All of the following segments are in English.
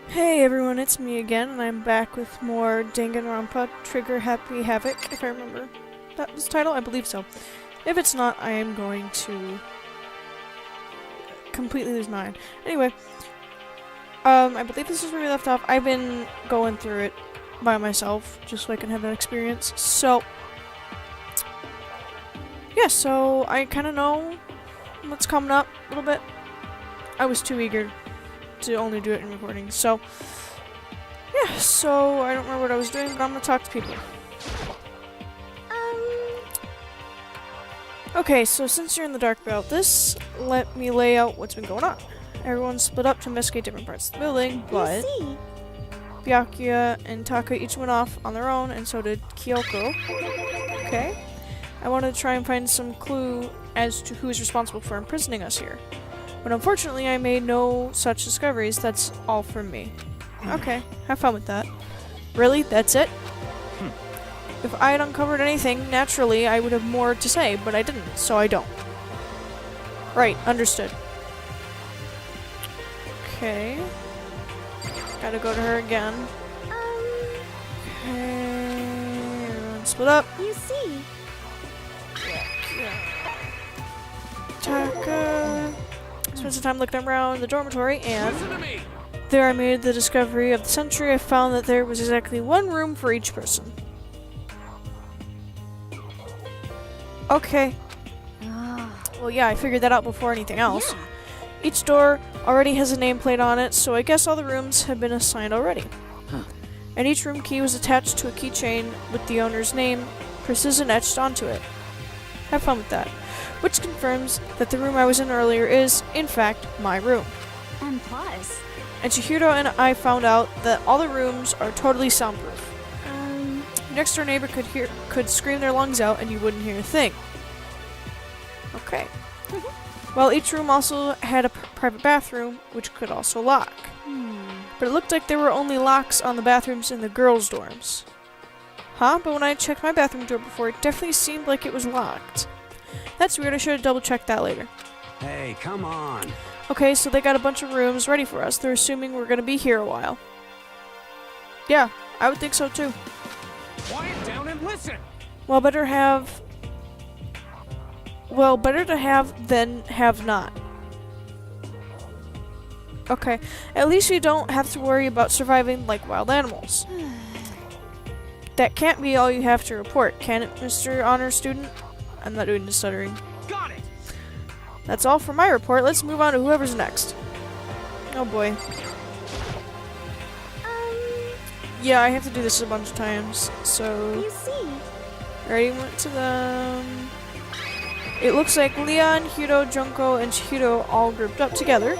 Hey everyone, it's me again, and I'm back with more Danganronpa Trigger Happy Havoc, if I remember that was the title. I believe so. If it's not, I am going to completely lose my mind. Anyway, I believe this is where we left off. I've been going through it by myself, just so I can have that experience. So, yeah, so I kind of know what's coming up a little bit. I was too eager to only do it in recording. So, yeah, so I don't remember what I was doing, but I'm gonna talk to people. Okay, so since you're in the dark about this, let me lay out what's been going on. Everyone's split up to investigate different parts of the building, but Byakuya and Taka each went off on their own, and so did Kyoko. Okay. I wanted to try and find some clue as to who is responsible for imprisoning us here. But unfortunately, I made no such discoveries. That's all from me. Okay, have fun with that. Really? That's it? If I had uncovered anything, naturally, I would have more to say, but I didn't, so I don't. Right, understood. Okay. Gotta go to her again. Okay, everyone split up. You see. Taka spent some time looking around the dormitory, and there I made the discovery of the century. I found that there was exactly one room for each person. Okay. Well, yeah, I figured that out before anything else. Yeah. Each door already has a nameplate on it, so I guess all the rooms have been assigned already. And each room key was attached to a keychain with the owner's name precision etched onto it. Have fun with that. Which confirms that the room I was in earlier is, in fact, my room. And plus. And Chihiro and I found out that all the rooms are totally soundproof. Your next door neighbor could scream their lungs out and you wouldn't hear a thing. Okay. Well, each room also had a private bathroom, which could also lock. But it looked like there were only locks on the bathrooms in the girls' dorms. Huh? But when I checked my bathroom door before, it definitely seemed like it was locked. That's weird, I should have double-checked that later. Hey, come on. Okay, so they got a bunch of rooms ready for us. They're assuming we're gonna be here a while. Yeah, I would think so too. Quiet down and listen. Well, better to have than have not. Okay, at least we don't have to worry about surviving like wild animals. That can't be all you have to report, can it, Mr. Honor Student? I'm not doing the stuttering. Got it. That's all for my report. Let's move on to whoever's next. Oh boy. Yeah, I have to do this a bunch of times, so... You see. Already went to them. It looks like Leon, Hiro, Junko, and Chihiro all grouped up together.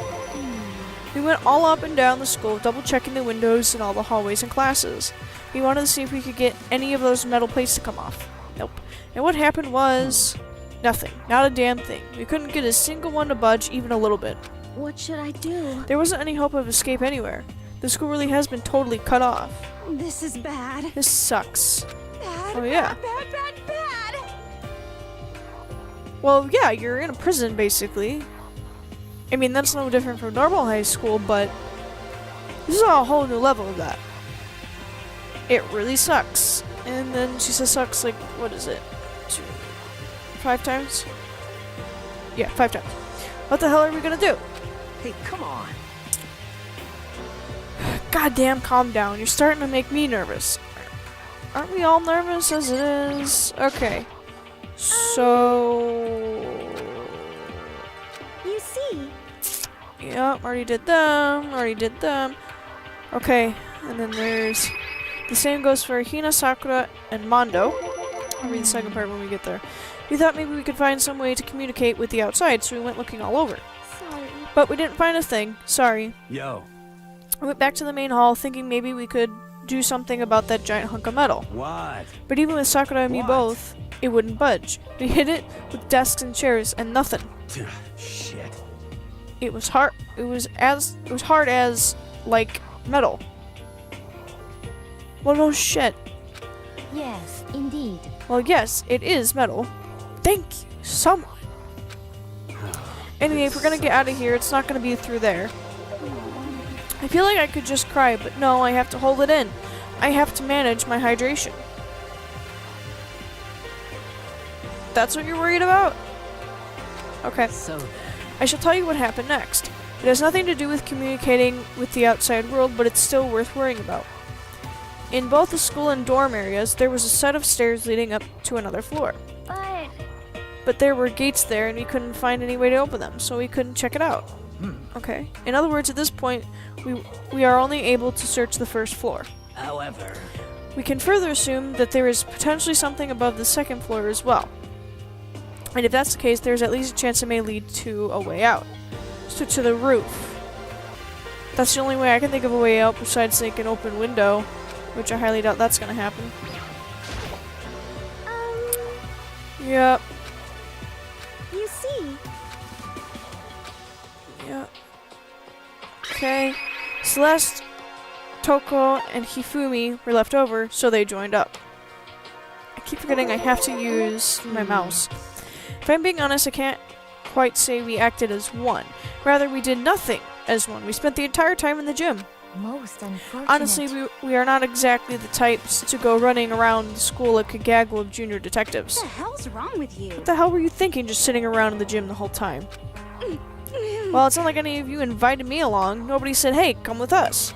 We went all up and down the school, double-checking the windows in all the hallways and classes. We wanted to see if we could get any of those metal plates to come off. Nope. And what happened was... nothing. Not a damn thing. We couldn't get a single one to budge even a little bit. What should I do? There wasn't any hope of escape anywhere. The school really has been totally cut off. This is bad. This sucks. Bad, Oh, yeah. bad. Well, yeah, you're in a prison, basically. I mean, that's no different from normal high school, but this is a whole new level of that. It really sucks. And then she says sucks, like, what is it? 5 times? Yeah, 5 times. What the hell are we gonna do? Hey, come on. Goddamn, calm down. You're starting to make me nervous. Aren't we all nervous as it is? Okay. So... You see. Yep, already did them. Okay, and then there's... The same goes for Hina, Sakura, and Mondo. I'll read the second part when we get there. We thought maybe we could find some way to communicate with the outside, so we went looking all over. Sorry. But we didn't find a thing. Sorry. Yo. I went back to the main hall, thinking maybe we could do something about that giant hunk of metal. What? But even with Sakura and me What? both, it wouldn't budge. We hit it with desks and chairs, and nothing. Shit. It was hard. It was hard as, like, metal. Well, no shit. Yes, indeed. Well, yes, it is metal. Thank you, someone. Anyway, if we're gonna get out of here, it's not gonna be through there. I feel like I could just cry, but no, I have to hold it in. I have to manage my hydration. That's what you're worried about? Okay. So I shall tell you what happened next. It has nothing to do with communicating with the outside world, but it's still worth worrying about. In both the school and dorm areas, there was a set of stairs leading up to another floor. But there were gates there, and we couldn't find any way to open them, so we couldn't check it out. Okay. In other words, at this point, we are only able to search the first floor. however, We can further assume that there is potentially something above the second floor as well. And if that's the case, there's at least a chance it may lead to a way out. So to the roof. That's the only way I can think of a way out besides like an open window, which I highly doubt that's gonna happen. Yep. You see. Yep. Okay. Celeste, Toko, and Hifumi were left over, so they joined up. I keep forgetting I have to use my mouse. If I'm being honest, I can't quite say we acted as one. Rather, we did nothing as one. We spent the entire time in the gym. Most unfortunate. Honestly, we are not exactly the types to go running around the school like a gaggle of junior detectives. What the hell's wrong with you? What the hell were you thinking just sitting around in the gym the whole time? Well, it's not like any of you invited me along. Nobody said, hey, come with us.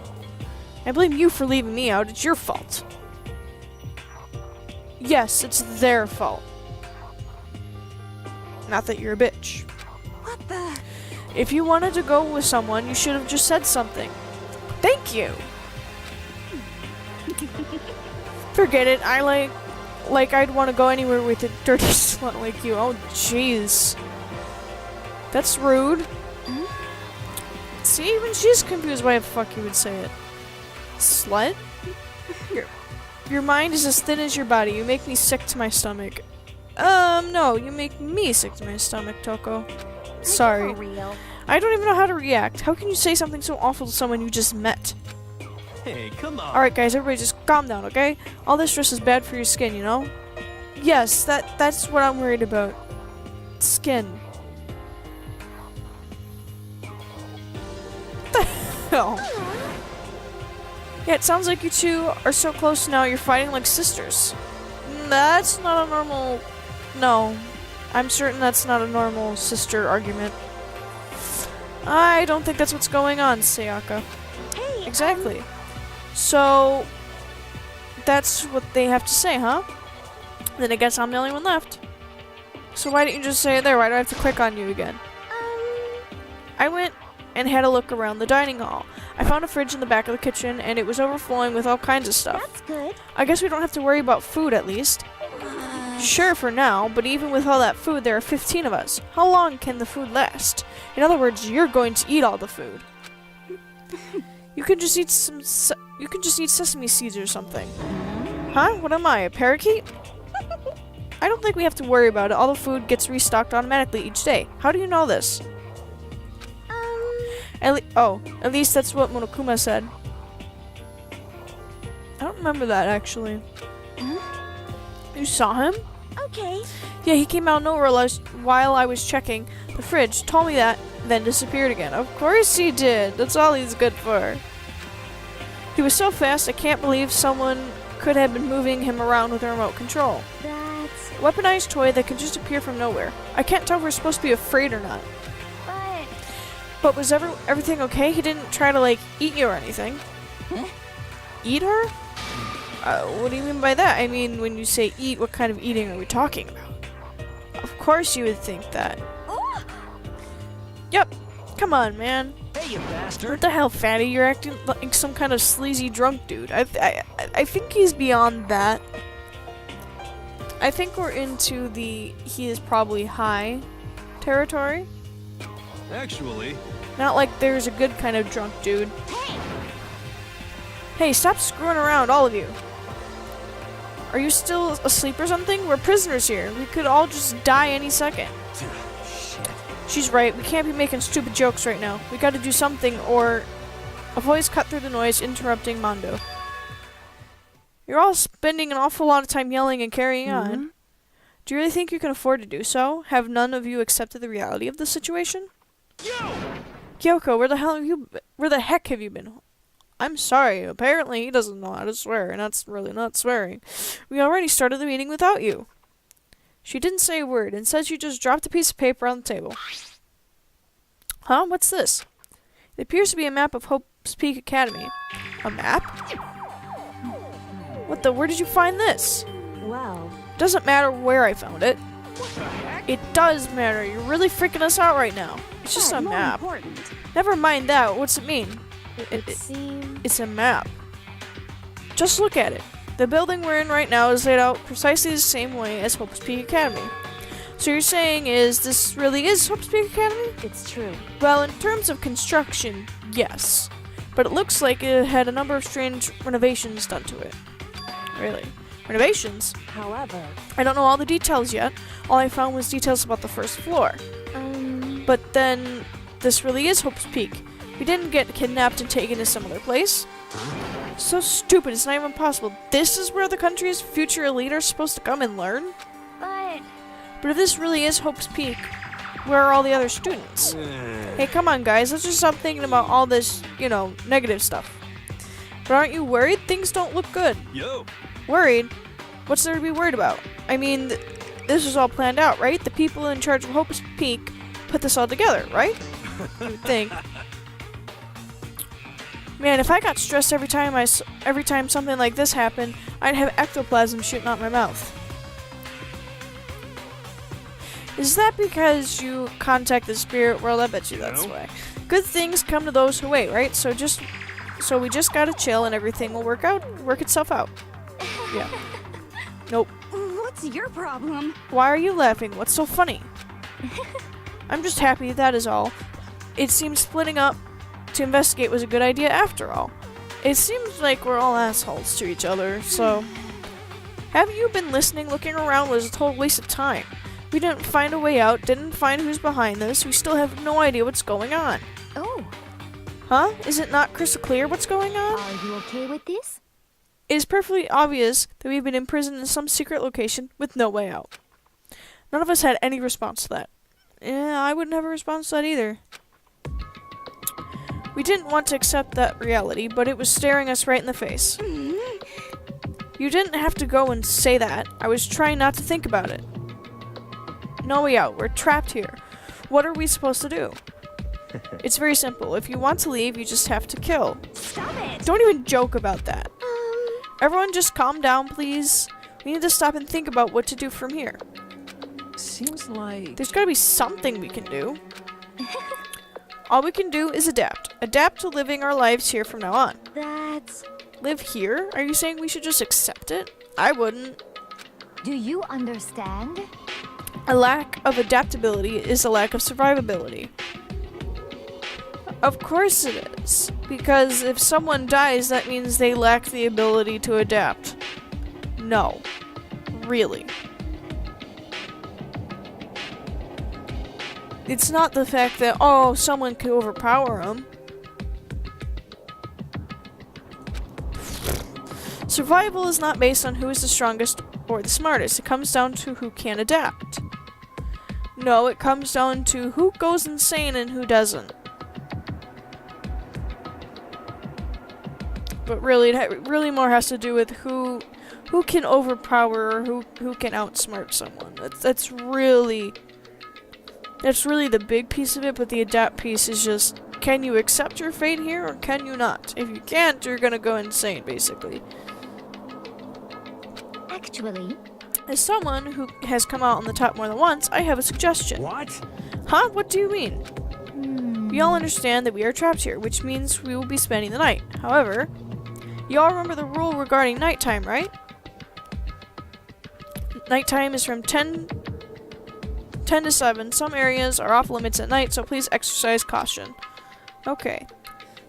I blame you for leaving me out. It's your fault. Yes, it's their fault. Not that you're a bitch. What the? If you wanted to go with someone, you should have just said something. Thank you! Forget it. I like I'd want to go anywhere with a dirty slut like you. Oh, jeez. That's rude. See, even she's confused why the fuck you would say it. Slut? Your mind is as thin as your body. You make me sick to my stomach. No, you make me sick to my stomach, Toko. Sorry. For real. I don't even know how to react. How can you say something so awful to someone you just met? hey, come on. Alright guys, everybody just calm down, okay? All this stress is bad for your skin, you know? Yes, that's what I'm worried about. Skin. What the hell? Yeah, it sounds like you two are so close now you're fighting like sisters. That's not a normal... No. I'm certain that's not a normal sister argument. I don't think that's what's going on, Sayaka. Hey, Exactly. So, that's what they have to say, huh? Then I guess I'm the only one left. So why didn't you just say it there? Why do I have to click on you again? I went and had a look around the dining hall. I found a fridge in the back of the kitchen, and it was overflowing with all kinds of stuff. That's good. I guess we don't have to worry about food, at least. Sure, for now, but even with all that food, there are 15 of us. How long can the food last? In other words, you're going to eat all the food. You can just eat you can just eat sesame seeds or something. Huh? What am I, a parakeet? I don't think we have to worry about it. All the food gets restocked automatically each day. How do you know this? At least that's what Monokuma said. I don't remember that, actually. You saw him? Okay. Yeah, he came out of nowhere while I was checking the fridge, told me that, then disappeared again. Of course he did. That's all he's good for. He was so fast, I can't believe someone could have been moving him around with a remote control. That's... A weaponized toy that can just appear from nowhere. I can't tell if we're supposed to be afraid or not. But was everything okay? He didn't try to, eat you or anything. Huh? Eat her? What do you mean by that? I mean, when you say eat, what kind of eating are we talking about? Of course you would think that. Oh! Yep. Come on, man. Hey, you bastard. What the hell, fatty? You're acting like some kind of sleazy drunk dude. I think he's beyond that. I think we're into the he is probably high territory. Actually, Not like there's a good kind of drunk dude. Hey, stop screwing around, all of you. Are you still asleep or something? We're prisoners here. We could all just die any second. shit. She's right. We can't be making stupid jokes right now. We gotta do something, or... A voice cut through the noise, interrupting Mondo. You're all spending an awful lot of time yelling and carrying on. Do you really think you can afford to do so? Have none of you accepted the reality of the situation? Yo! Kyoko, where the hell Where the heck have you been? I'm sorry. Apparently he doesn't know how to swear, and that's really not swearing. We already started the meeting without you. She didn't say a word. Instead, she just dropped a piece of paper on the table. Huh? What's this? It appears to be a map of Hope's Peak Academy. A map? What the? Where did you find this? Well, Doesn't matter where I found it. It does matter. You're really freaking us out right now. It's just a more map. important. Never mind that. What's it mean? It seems... It's a map. Just look at it. The building we're in right now is laid out precisely the same way as Hope's Peak Academy. So you're saying this really is Hope's Peak Academy? It's true. Well, in terms of construction, yes. But it looks like it had a number of strange renovations done to it. Really? Renovations? However... I don't know all the details yet. All I found was details about the first floor. But then, this really is Hope's Peak. We didn't get kidnapped and taken to some other place. So stupid, it's not even possible. This is where the country's future elite are supposed to come and learn? But if this really is Hope's Peak, where are all the other students? Hey, come on guys, let's just stop thinking about all this, negative stuff. But aren't you worried things don't look good? Yo. Worried? What's there to be worried about? I mean, this was all planned out, right? The people in charge of Hope's Peak put this all together, right? You would think. Man, if I got stressed every time something like this happened, I'd have ectoplasm shooting out my mouth. Is that because you contact the spirit world? I bet you that's why. Good things come to those who wait, right? So we just gotta chill and everything will work itself out. Yeah. Nope. What's your problem? Why are you laughing? What's so funny? I'm just happy, that is all. It seems splitting up to investigate was a good idea after all. It seems like we're all assholes to each other, so... Having you been listening, looking around was a total waste of time. We didn't find a way out, didn't find who's behind this, we still have no idea what's going on. Oh, Huh? Is it not crystal clear what's going on? are you okay with this? It is perfectly obvious that we've been imprisoned in some secret location with no way out. None of us had any response to that. Yeah, I wouldn't have a response to that either. We didn't want to accept that reality, but it was staring us right in the face. You didn't have to go and say that. I was trying not to think about it. No way out. We're trapped here. What are we supposed to do? It's very simple. If you want to leave, you just have to kill. Stop it! Don't even joke about that. Everyone just calm down, please. We need to stop and think about what to do from here. Seems like... There's gotta be something we can do. All we can do is adapt. Adapt to living our lives here from now on. That's... Live here? Are you saying we should just accept it? I wouldn't. Do you understand? A lack of adaptability is a lack of survivability. Of course it is. Because if someone dies, that means they lack the ability to adapt. No. Really. It's not the fact that, oh, someone could overpower them. Survival is not based on who is the strongest or the smartest. It comes down to who can adapt. No, it comes down to who goes insane and who doesn't. But really, it really more has to do with who can overpower or who can outsmart someone. That's really the big piece of it, but the adapt piece is just, can you accept your fate here or can you not? If you can't, you're gonna go insane, basically. Actually... As someone who has come out on the top more than once, I have a suggestion. What? Huh? What do you mean? We all understand that we are trapped here, which means we will be spending the night. However, you all remember the rule regarding nighttime, right? Nighttime is from 10 to 7. Some areas are off limits at night, so please exercise caution. Okay.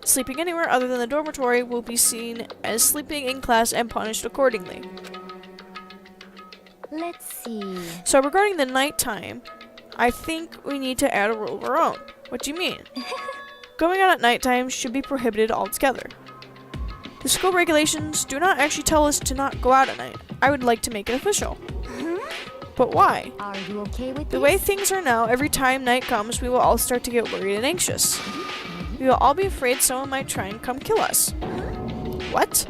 Sleeping anywhere other than the dormitory will be seen as sleeping in class and punished accordingly. Let's see... So regarding the nighttime, I think we need to add a rule of our own. What do you mean? Going out at nighttime should be prohibited altogether. The school regulations do not actually tell us to not go out at night. I would like to make it official. But why? Are you okay with The way things are now, every time night comes, we will all start to get worried and anxious. We will all be afraid someone might try and come kill us. What?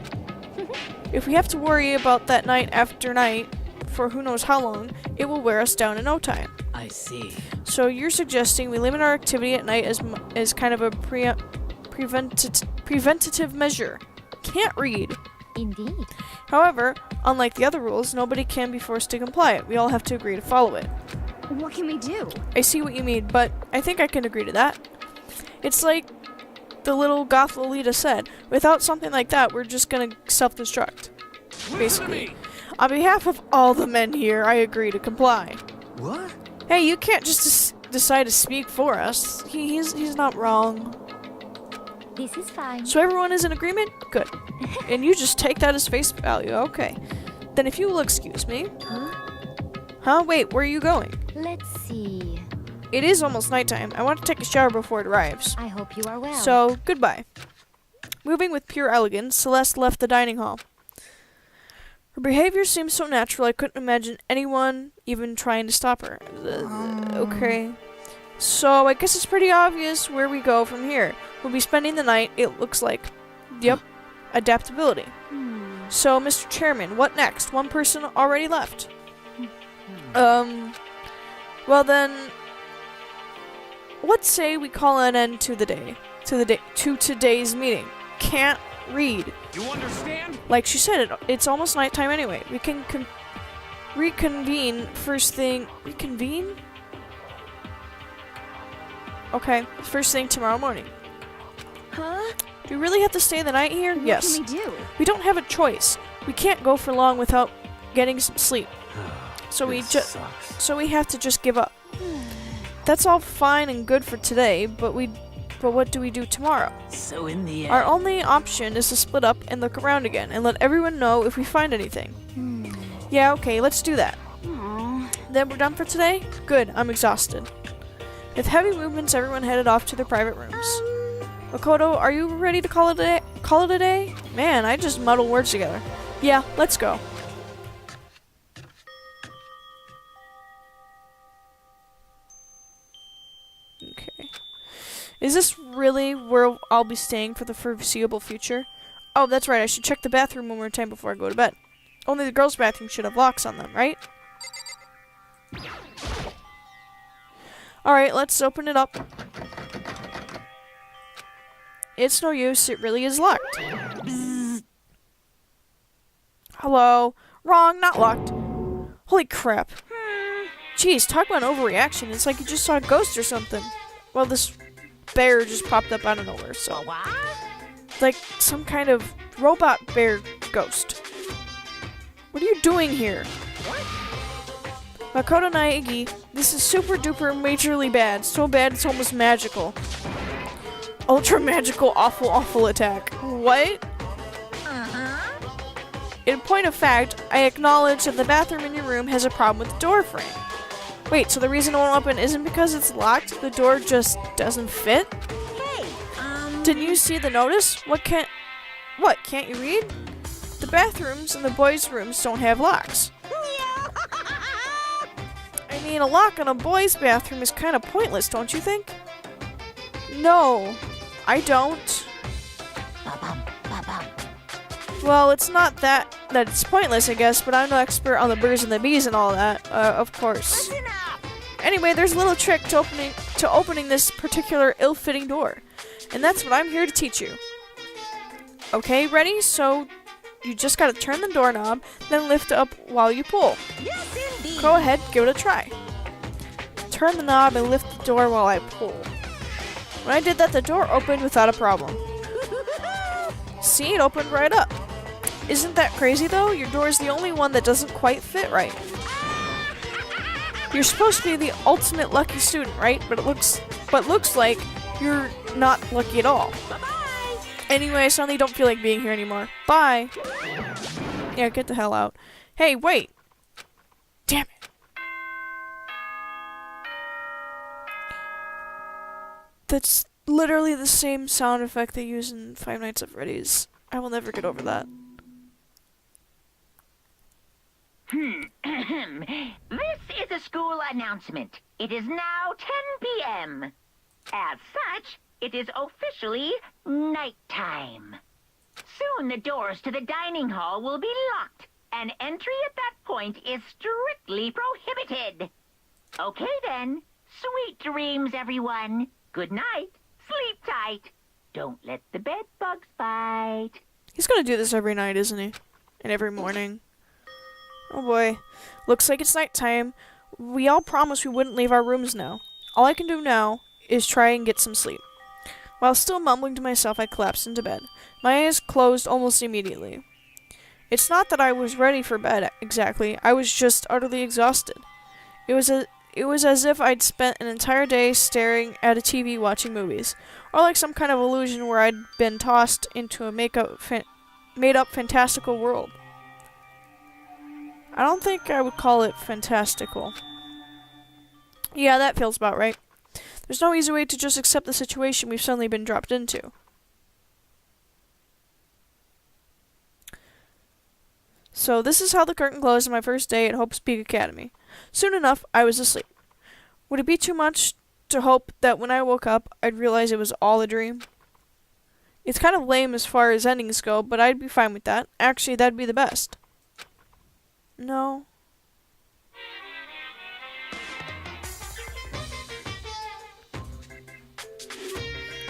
If we have to worry about that night after night for who knows how long, it will wear us down in no time. I see. So you're suggesting we limit our activity at night as kind of a preventative measure. Can't read. Indeed. However, unlike the other rules, nobody can be forced to comply. We all have to agree to follow it. What can we do? I see what you mean, but I think I can agree to that. It's like the little goth Lolita said, without something like that, we're just gonna self-destruct. Basically. On behalf of all the men here, I agree to comply. What? Hey, you can't just decide to speak for us. He's not wrong. This is fine. So everyone is in agreement? Good. And you just take that as face value. Okay. Then if you will excuse me. Huh? Wait, where are you going? Let's see. It is almost nighttime. I want to take a shower before it arrives. I hope you are well. So, goodbye. Moving with pure elegance, Celeste left the dining hall. Her behavior seemed so natural I couldn't imagine anyone even trying to stop her. Okay. So, I guess it's pretty obvious where we go from here. We'll be spending the night, it looks like. Yep. Adaptability. So, Mr. Chairman, what next? One person already left. Well then, let's say we call an end to the day. To today's meeting. Can't read. You understand? Like she said, it's almost nighttime anyway. We can reconvene first thing. Reconvene? Okay, first thing tomorrow morning. Huh? Do we really have to stay the night here? Yes. What can we do? We don't have a choice. We can't go for long without getting some sleep. So we have to just give up. That's all fine and good for today, but what do we do tomorrow? So in the end, Our only option is to split up and look around again and let everyone know if we find anything. Yeah, okay, let's do that. Then we're done for today? Good, I'm exhausted. With heavy movements, everyone headed off to their private rooms. Makoto, are you ready to call it a day? Man, I just muddle words together. Yeah, let's go. Okay. Is this really where I'll be staying for the foreseeable future? Oh, that's right, I should check the bathroom one more time before I go to bed. Only the girls' bathroom should have locks on them, right? Alright, let's open it up. It's no use, it really is locked. Hello? Wrong, not locked. Holy crap. Jeez, talk about an overreaction. It's like you just saw a ghost or something. Well, this bear just popped up out of nowhere, so. Like some kind of robot bear ghost. What are you doing here? Makoto Naegi, this is super duper majorly bad. So bad it's almost magical. Ultra magical awful attack. What? In point of fact, I acknowledge that the bathroom in your room has a problem with the door frame. Wait, so the reason it won't open isn't because it's locked? The door just doesn't fit? Hey, Didn't you see the notice? What, can't you read? The bathrooms and the boys' rooms don't have locks. I mean, a lock on a boys' bathroom is kind of pointless, don't you think? No, I don't. Well, it's not that it's pointless, I guess, but I'm no expert on the birds and the bees and all that, of course. Anyway, there's a little trick to opening this particular ill-fitting door, and that's what I'm here to teach you. Okay, ready? So, you just gotta turn the doorknob, then lift it up while you pull. yes, indeed. Go ahead, give it a try. Turn the knob and lift the door while I pull. When I did that, the door opened without a problem. See, it opened right up. Isn't that crazy though? Your door is the only one that doesn't quite fit right. You're supposed to be the ultimate lucky student, right? But looks like you're not lucky at all. Bye-bye. Anyway, I suddenly don't feel like being here anymore. Bye. Yeah, get the hell out. Hey, wait. Damn it. That's literally the same sound effect they use in Five Nights at Freddy's. I will never get over that. This is a school announcement. It is now 10 p.m. As such, it is officially nighttime. Soon the doors to the dining hall will be locked, and entry at that point is strictly prohibited. Okay then, sweet dreams, everyone. Good night, sleep tight. Don't let the bed bugs bite. He's gonna do this every night, isn't he? And every morning. Oh boy. Looks like it's nighttime. We all promised we wouldn't leave our rooms now. All I can do now is try and get some sleep. While still mumbling to myself, I collapsed into bed. My eyes closed almost immediately. It's not that I was ready for bed, exactly. I was just utterly exhausted. It was as if I'd spent an entire day staring at a TV watching movies, or like some kind of illusion where I'd been tossed into a made-up fantastical world. I don't think I would call it fantastical. Yeah, that feels about right. There's no easy way to just accept the situation we've suddenly been dropped into. So this is how the curtain closed on my first day at Hope's Peak Academy. Soon enough, I was asleep. Would it be too much to hope that when I woke up, I'd realize it was all a dream? It's kind of lame as far as endings go, but I'd be fine with that. Actually, that'd be the best. No.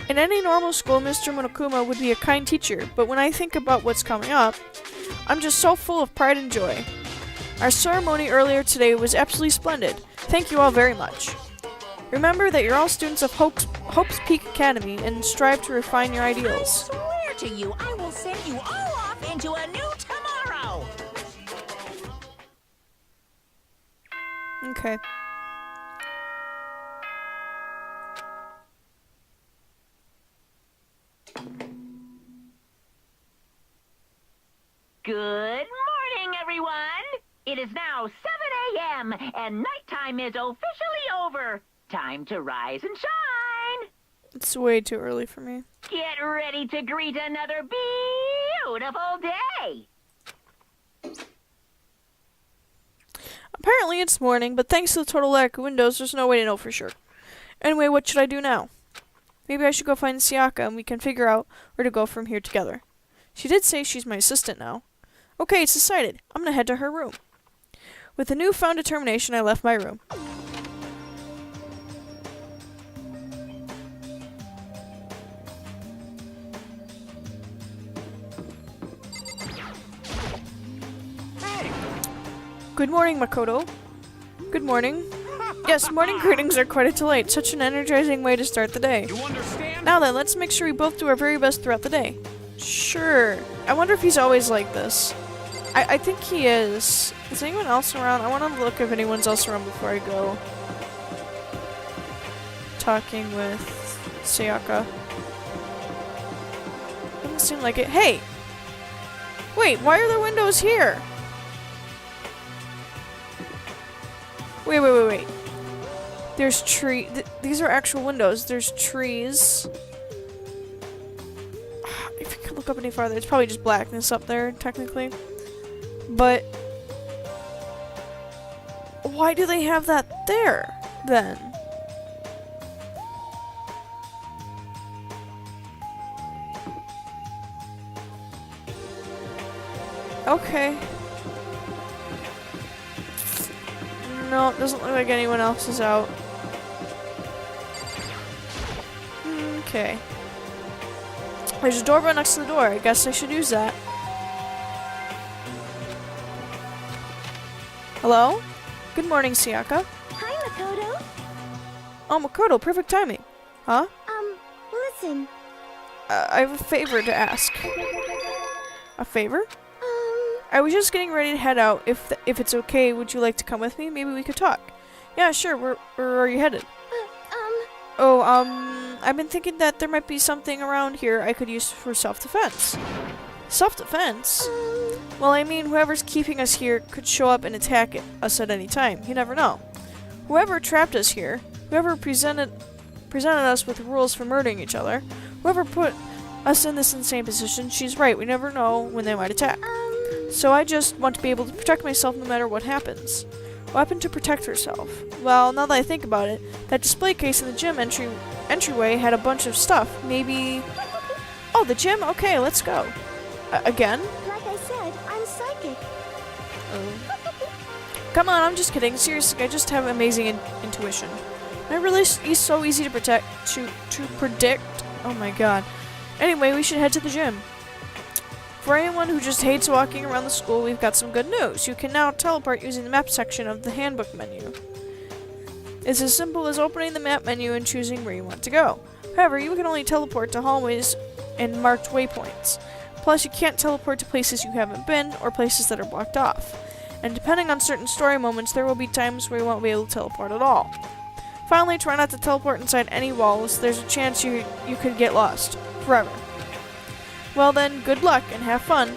In any normal school, Mr. Monokuma would be a kind teacher, but when I think about what's coming up, I'm just so full of pride and joy. Our ceremony earlier today was absolutely splendid. Thank you all very much. Remember that you're all students of Hope's Peak Academy and strive to refine your ideals. I swear to you, I will send you all off into a new tomorrow. Okay. Good morning, everyone. It is now 7 a.m. and nighttime is officially over. Time to rise and shine. It's way too early for me. Get ready to greet another beautiful day. Apparently it's morning, but thanks to the total lack of windows, there's no way to know for sure. Anyway, what should I do now? Maybe I should go find Sayaka and we can figure out where to go from here together. She did say she's my assistant now. Okay, it's decided. I'm gonna head to her room. With a newfound determination, I left my room. Good morning, Makoto. Good morning. Yes, morning greetings are quite a delight. Such an energizing way to start the day. You understand? Now then, let's make sure we both do our very best throughout the day. Sure. I wonder if he's always like this. I think he is. Is anyone else around? I want to look if anyone's else around before I go talking with Sayaka. Doesn't seem like it. Hey! Wait, why are there windows here? Wait. There's these are actual windows. There's trees. If you can look up any farther, it's probably just blackness up there, technically. But why do they have that there, then? Okay. No, it doesn't look like anyone else is out. Okay. There's a doorbell next to the door. I guess I should use that. Hello? Good morning, Sayaka. Hi, Makoto. Oh, Makoto, perfect timing. Huh? Listen. I have a favor to ask. A favor? I was just getting ready to head out. If it's okay, would you like to come with me? Maybe we could talk. Yeah, sure. Where are you headed? I've been thinking that there might be something around here I could use for self-defense. Self-defense? Well, I mean, whoever's keeping us here could show up and attack us at any time. You never know. Whoever trapped us here, whoever presented us with rules for murdering each other, whoever put us in this insane position, she's right. We never know when they might attack. So I just want to be able to protect myself no matter what happens. A weapon to protect herself. Well, now that I think about it, that display case in the gym entryway had a bunch of stuff. Maybe... Oh, the gym? Okay, let's go. Again? Like I said, I'm psychic. Come on, I'm just kidding. Seriously, I just have amazing intuition. And it really is so easy to predict. Oh my god. Anyway, we should head to the gym. For anyone who just hates walking around the school, we've got some good news. You can now teleport using the map section of the handbook menu. It's as simple as opening the map menu and choosing where you want to go. However, you can only teleport to hallways and marked waypoints. Plus, you can't teleport to places you haven't been or places that are blocked off. And depending on certain story moments, there will be times where you won't be able to teleport at all. Finally, try not to teleport inside any walls. There's a chance you could get lost. Forever. Well then, good luck and have fun.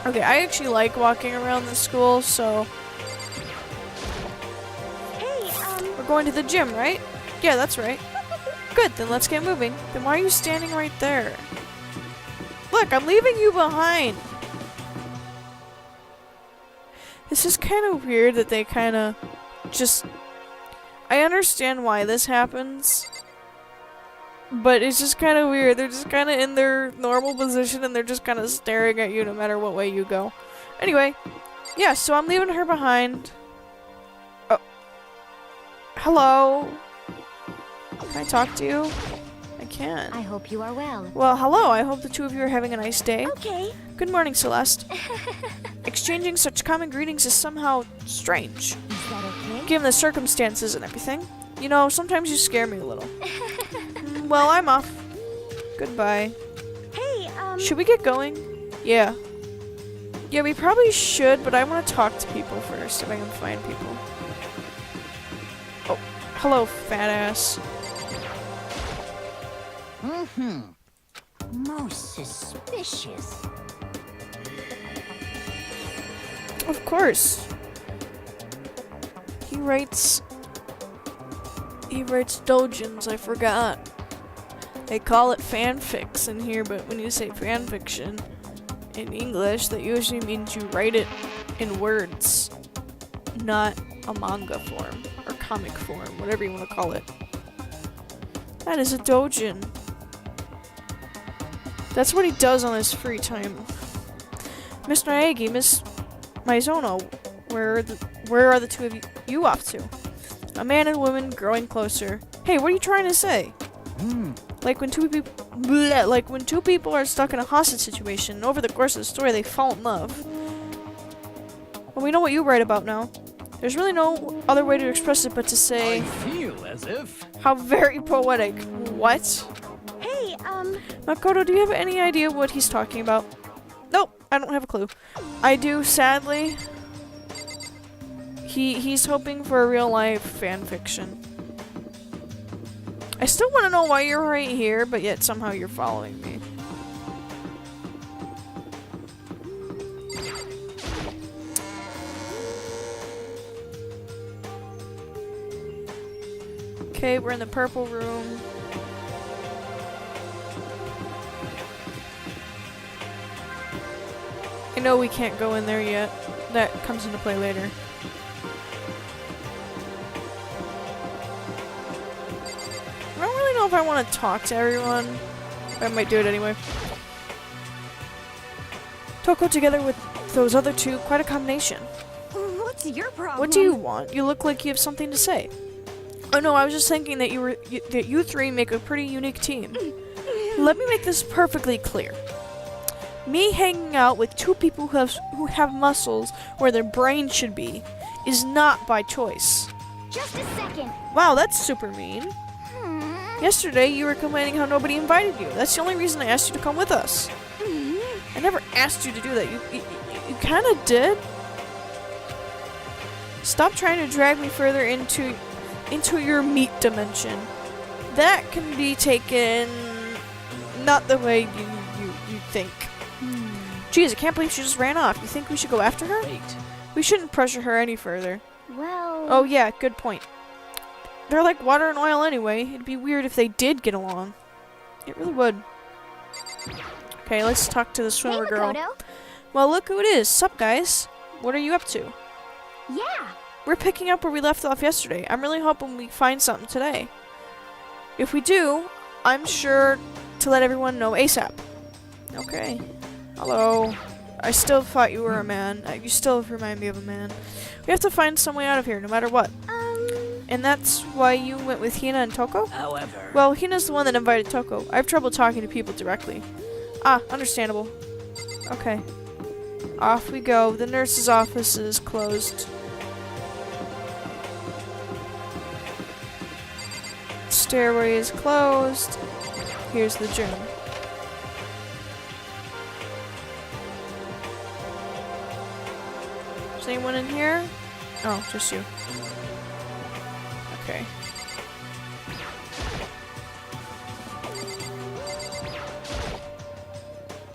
Okay, I actually like walking around the school, so... Hey, We're going to the gym, right? Yeah, that's right. Good, then let's get moving. Then why are you standing right there? Look, I'm leaving you behind! This is kind of weird that they kind of just... I understand why this happens, but it's just kind of weird. They're just kind of in their normal position and they're just kind of staring at you no matter what way you go. Anyway, yeah, so I'm leaving her behind. Oh. Hello? Can I talk to you? I can. I hope you are well. Well, hello. I hope the two of you are having a nice day. Okay. Good morning, Celeste. Exchanging such common greetings is somehow strange, Is that okay? given the circumstances and everything. You know, sometimes you scare me a little. Well, I'm off. Goodbye. Hey, Should we get going? Yeah. Yeah, we probably should, but I want to talk to people first, if I can find people. Oh, hello, fat ass. Most suspicious. Of course. He writes doujins, I forgot. They call it fanfics in here, but when you say fanfiction in English, that usually means you write it in words, not a manga form, or comic form, whatever you want to call it. That is a doujin. That's what he does on his free time. Miss Naegi, Miss Mizono, where are the two of you off to? A man and woman growing closer. Hey, what are you trying to say? Like when two people are stuck in a hostage situation, and over the course of the story they fall in love. Well, we know what you write about now. There's really no other way to express it but to say... I feel as if... How very poetic. What? Hey, Makoto, do you have any idea what he's talking about? Nope, I don't have a clue. I do, sadly. He's hoping for a real-life fanfiction. I still want to know why you're right here, but yet somehow you're following me. Okay, we're in the purple room. I know we can't go in there yet. That comes into play later. I don't really know if I want to talk to everyone. But I might do it anyway. Toko together with those other two, quite a combination. what's your problem? What do you want? You look like you have something to say. Oh no, I was just thinking that you three make a pretty unique team. Let me make this perfectly clear. Me hanging out with two people who have muscles where their brains should be is not by choice. Just a second. Wow, that's super mean. Yesterday you were complaining how nobody invited you. That's the only reason I asked you to come with us. I never asked you to do that. You kind of did. Stop trying to drag me further into your meat dimension. That can be taken not the way you think. Geez, I can't believe she just ran off. You think we should go after her? Wait. We shouldn't pressure her any further. Well... Oh yeah, good point. They're like water and oil anyway. It'd be weird if they did get along. It really would. Okay, let's talk to the swimmer girl. Makoto. Well, look who it is. Sup, guys? What are you up to? Yeah. We're picking up where we left off yesterday. I'm really hoping we find something today. If we do, I'm sure to let everyone know ASAP. Okay. Hello. I still thought you were a man. You still remind me of a man. We have to find some way out of here, no matter what. And that's why you went with Hina and Toko? However. Well, Hina's the one that invited Toko. I have trouble talking to people directly. Ah, understandable. Okay. Off we go. The nurse's office is closed. Stairway is closed. Here's the gym. Is anyone in here? Oh, just you. Okay.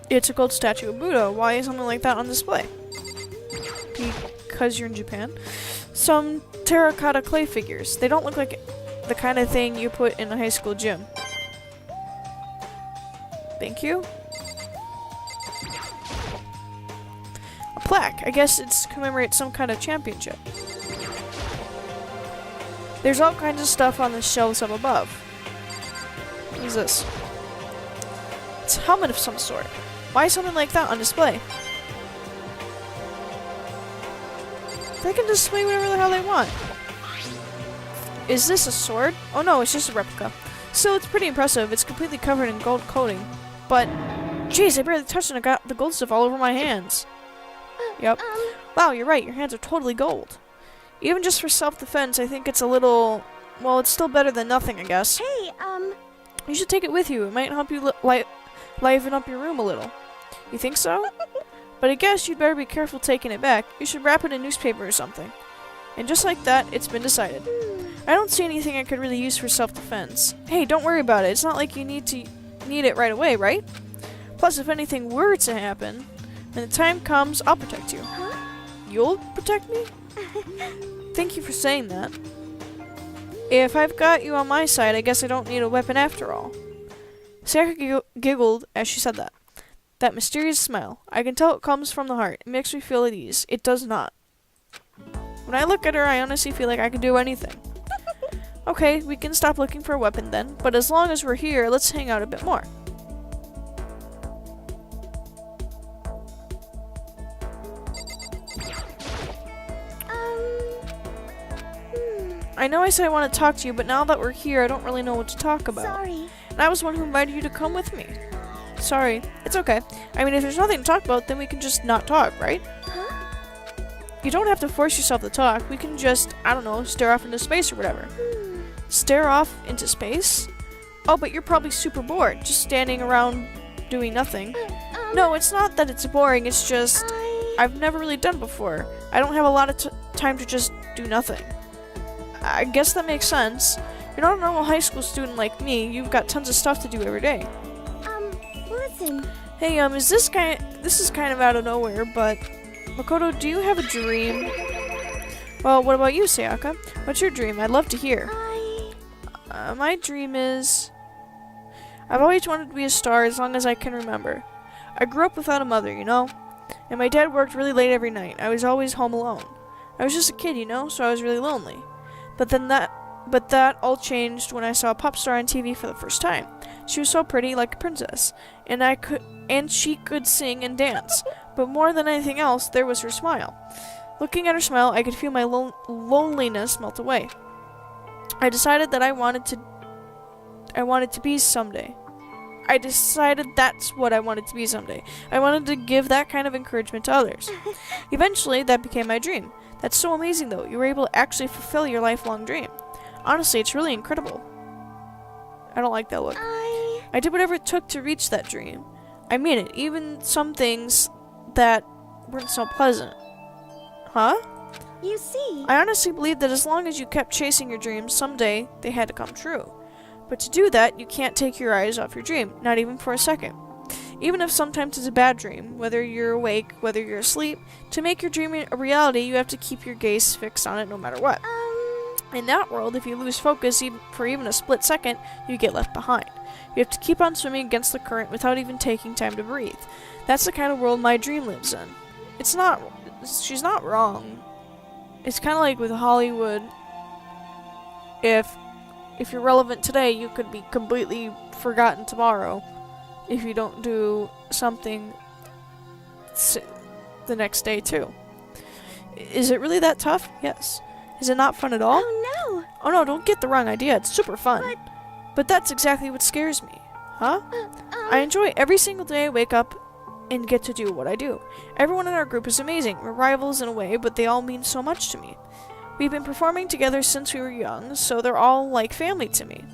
It's a gold statue of Buddha. Why is something like that on display? Because you're in Japan. Some terracotta clay figures. They don't look like the kind of thing you put in a high school gym. Thank you. A plaque. I guess it's to commemorate some kind of championship. There's all kinds of stuff on the shelves up above. What is this? It's a helmet of some sort. Why is something like that on display? They can display whatever the hell they want. Is this a sword? Oh no, it's just a replica. Still, it's pretty impressive. It's completely covered in gold coating. But, jeez, I barely touched it and I got the gold stuff all over my hands. Yep. Wow, you're right. Your hands are totally gold. Even just for self-defense, I think it's a little... Well, it's still better than nothing, I guess. Hey, You should take it with you. It might help you liven up your room a little. You think so? But I guess you'd better be careful taking it back. You should wrap it in newspaper or something. And just like that, it's been decided. I don't see anything I could really use for self-defense. Hey, don't worry about it. It's not like you need it right away, right? Plus, if anything were to happen, when the time comes, I'll protect you. You'll protect me? Thank you for saying that. If I've got you on my side, I guess I don't need a weapon after all. Sayaka giggled as she said that. That mysterious smile. I can tell it comes from the heart. It makes me feel at ease. It does not. When I look at her, I honestly feel like I can do anything. Okay, we can stop looking for a weapon then, but as long as we're here, let's hang out a bit more. I know I said I want to talk to you, but now that we're here, I don't really know what to talk about. sorry. And I was the one who invited you to come with me. Sorry. It's okay. I mean, if there's nothing to talk about, then we can just not talk, right? You don't have to force yourself to talk. We can just, I don't know, stare off into space or whatever. Stare off into space? Oh, but you're probably super bored, just standing around doing nothing. No, it's not that it's boring, it's just I've never really done it before. I don't have a lot of time to just do nothing. I guess that makes sense. You're not a normal high school student like me. You've got tons of stuff to do every day. Listen. Hey, this is kind of out of nowhere, but Makoto, do you have a dream? Well, what about you, Sayaka? What's your dream? I'd love to hear. My dream is... I've always wanted to be a star as long as I can remember. I grew up without a mother, you know? And my dad worked really late every night. I was always home alone. I was just a kid, you know, so I was really lonely. But that all changed when I saw a pop star on TV for the first time. She was so pretty, like a princess, and she could sing and dance. But more than anything else, there was her smile. Looking at her smile, I could feel my loneliness melt away. I decided that I wanted to be someday. I decided that's what I wanted to be someday. I wanted to give that kind of encouragement to others. Eventually, that became my dream. That's so amazing, though. You were able to actually fulfill your lifelong dream. Honestly, it's really incredible. I don't like that look. I did whatever it took to reach that dream. I mean it, even some things that weren't so pleasant. Huh? You see. I honestly believe that as long as you kept chasing your dreams, someday they had to come true. But to do that, you can't take your eyes off your dream, not even for a second. Even if sometimes it's a bad dream, whether you're awake, whether you're asleep, to make your dream a reality, you have to keep your gaze fixed on it no matter what. In that world, if you lose focus for even a split second, you get left behind. You have to keep on swimming against the current without even taking time to breathe. That's the kind of world my dream lives in. She's not wrong. It's kind of like with Hollywood, if if you're relevant today, you could be completely forgotten tomorrow if you don't do something the next day too. Is it really that tough? Yes. Is it not fun at all? Oh Oh no, don't get the wrong idea. It's super fun. But that's exactly what scares me. Huh? I enjoy every single day I wake up and get to do what I do. Everyone in our group is amazing. We're rivals in a way, but they all mean so much to me. We've been performing together since we were young, so they're all like family to me.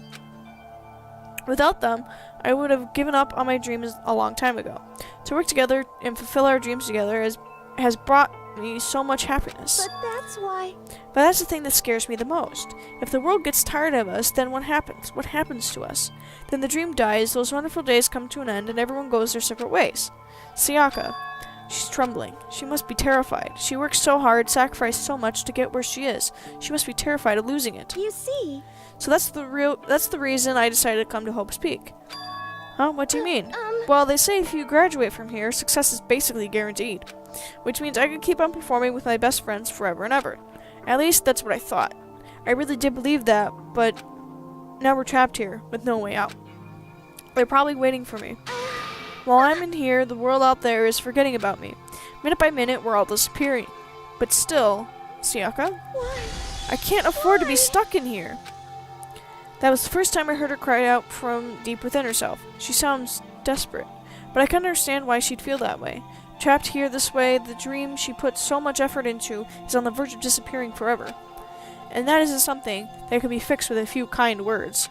Without them, I would have given up on my dreams a long time ago. To work together and fulfill our dreams together has brought me so much happiness. But that's why. But that's the thing that scares me the most. If the world gets tired of us, then what happens? What happens to us? Then the dream dies, those wonderful days come to an end, and everyone goes their separate ways. Sayaka. She's trembling. She must be terrified. She works so hard, sacrificed so much to get where she is. She must be terrified of losing it. You see. So that's the reason I decided to come to Hope's Peak. Huh? What do you mean? Well, they say if you graduate from here, success is basically guaranteed. Which means I could keep on performing with my best friends forever and ever. At least, that's what I thought. I really did believe that, but now we're trapped here, with no way out. They're probably waiting for me. While I'm in here, the world out there is forgetting about me. Minute by minute, we're all disappearing. But still, Sayaka? Why? I can't afford to be stuck in here. That was the first time I heard her cry out from deep within herself. She sounds desperate, but I can understand why she'd feel that way. Trapped here this way, the dream she put so much effort into is on the verge of disappearing forever. And that isn't something that can be fixed with a few kind words.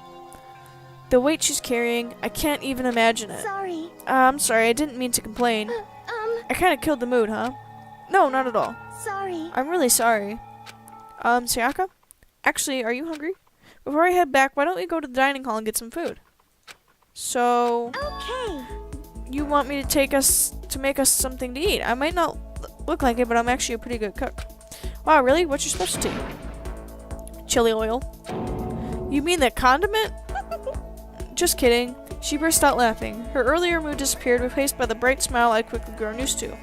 The weight she's carrying, I can't even imagine it. Sorry. I'm sorry, I didn't mean to complain. I kinda killed the mood, huh? No, not at all. Sorry. I'm really sorry. Sayaka? Actually, are you hungry? Before I head back, why don't we go to the dining hall and get some food? So, Okay. you want me to make us something to eat? I might not look like it, but I'm actually a pretty good cook. Wow, really? What's your specialty? Chili oil. You mean that condiment? Just kidding. She burst out laughing. Her earlier mood disappeared, replaced by the bright smile I'd quickly grown used to.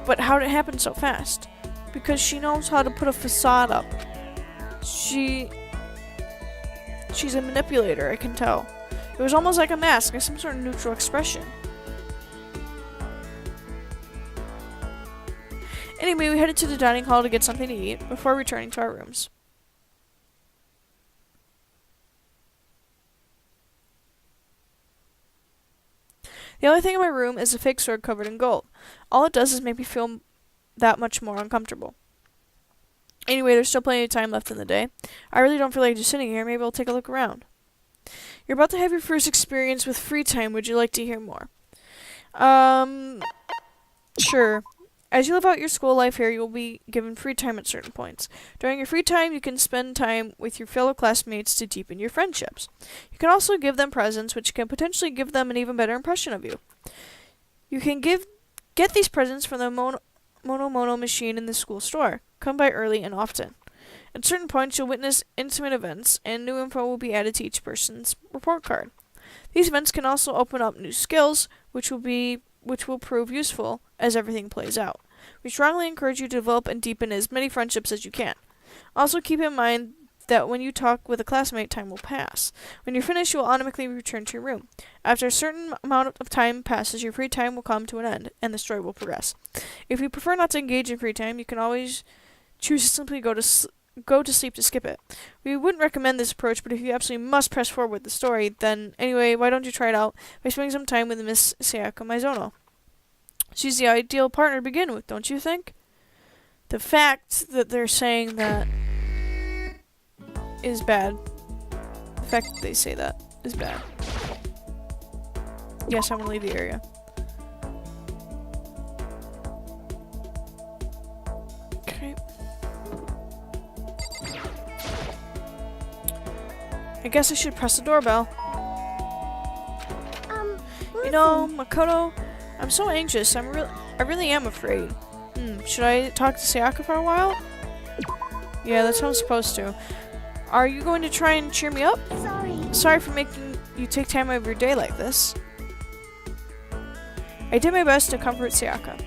But how did it happen so fast? Because she knows how to put a facade up. She's a manipulator, I can tell. It was almost like a mask, or some sort of neutral expression. Anyway, we headed to the dining hall to get something to eat before returning to our rooms. The only thing in my room is a fake sword covered in gold. All it does is make me feel that much more uncomfortable. Anyway, there's still plenty of time left in the day. I really don't feel like just sitting here. Maybe I'll take a look around. You're about to have your first experience with free time. Would you like to hear more? Sure. As you live out your school life here, you will be given free time at certain points. During your free time, you can spend time with your fellow classmates to deepen your friendships. You can also give them presents, which can potentially give them an even better impression of you. You can get these presents from the Mono machine in the school store. Come by early and often. At certain points, you'll witness intimate events, and new info will be added to each person's report card. These events can also open up new skills, which will prove useful as everything plays out. We strongly encourage you to develop and deepen as many friendships as you can. Also keep in mind that when you talk with a classmate, time will pass. When you're finished, you will automatically return to your room. After a certain amount of time passes, your free time will come to an end, and the story will progress. If you prefer not to engage in free time, you can always choose to simply go to sleep to skip it. We wouldn't recommend this approach, but if you absolutely must press forward with the story, then anyway, why don't you try it out by spending some time with Miss Sayaka Maizono? She's the ideal partner to begin with, don't you think? The fact that they're saying that is bad. The fact that they say that is bad. Yes, I'm gonna leave the area. Okay. I guess I should press the doorbell. You know, Makoto, I'm so anxious. I really am afraid. Should I talk to Sayaka for a while? Yeah, that's how I'm supposed to. Are you going to try and cheer me up? Sorry for making you take time out of your day like this. I did my best to comfort Sayaka.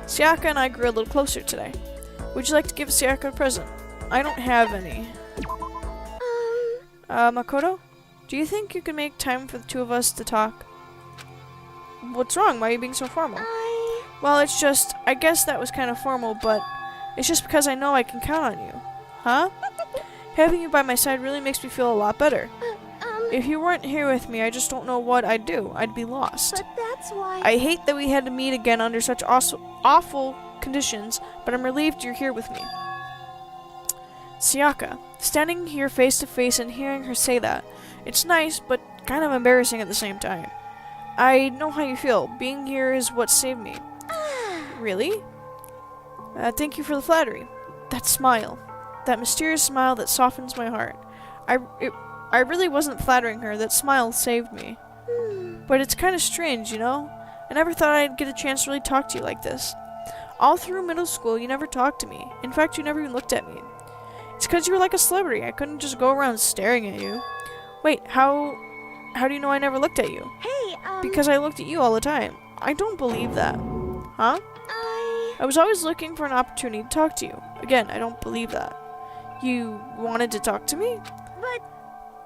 Sayaka and I grew a little closer today. Would you like to give Sayaka a present? I don't have any. Makoto? Do you think you can make time for the two of us to talk? What's wrong? Why are you being so formal? Well, it's just, I guess that was kind of formal, but it's just because I know I can count on you. Huh? Having you by my side really makes me feel a lot better. If you weren't here with me, I just don't know what I'd do. I'd be lost. But that's why... I hate that we had to meet again under such awful conditions, but I'm relieved you're here with me. Sayaka, standing here face to face and hearing her say that, it's nice, but kind of embarrassing at the same time. I know how you feel. Being here is what saved me. Really? Thank you for the flattery. That smile. That mysterious smile that softens my heart. I really wasn't flattering her. That smile saved me. But it's kind of strange, you know? I never thought I'd get a chance to really talk to you like this. All through middle school, you never talked to me. In fact, you never even looked at me. It's because you were like a celebrity. I couldn't just go around staring at you. Wait, how do you know I never looked at you? Hey, Because I looked at you all the time. I don't believe that. Huh? I was always looking for an opportunity to talk to you. Again, I don't believe that. You wanted to talk to me?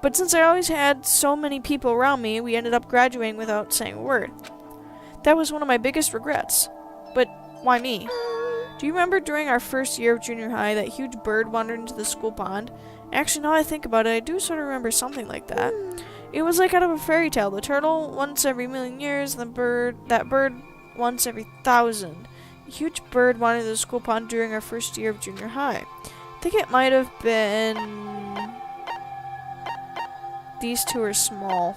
But since I always had so many people around me, we ended up graduating without saying a word. That was one of my biggest regrets. But why me? Do you remember during our first year of junior high that huge bird wandered into the school pond? Actually, now I think about it, I do sort of remember something like that. It was like out of a fairy tale. The turtle once every million years, that bird once every 1,000. A huge bird wandered into the school pond during our first year of junior high. I think it might have been... These two are small.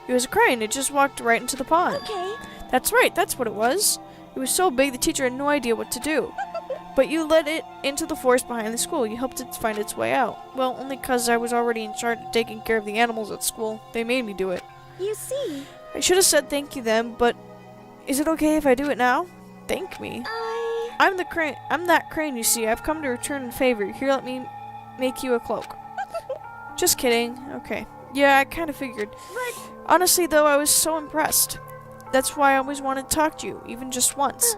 It was a crane. It just walked right into the pond. Okay. That's right. That's what it was. It was so big the teacher had no idea what to do. But you led it into the forest behind the school. You helped it find its way out. Well, only because I was already in charge of taking care of the animals at school. They made me do it. You see, I should have said thank you then, but is it okay if I do it now? Thank me. I'm that crane, you see. I've come to return a favor. Here, let me make you a cloak. Just kidding. Okay. Yeah, I kind of figured. But... Honestly, though, I was so impressed. That's why I always wanted to talk to you, even just once.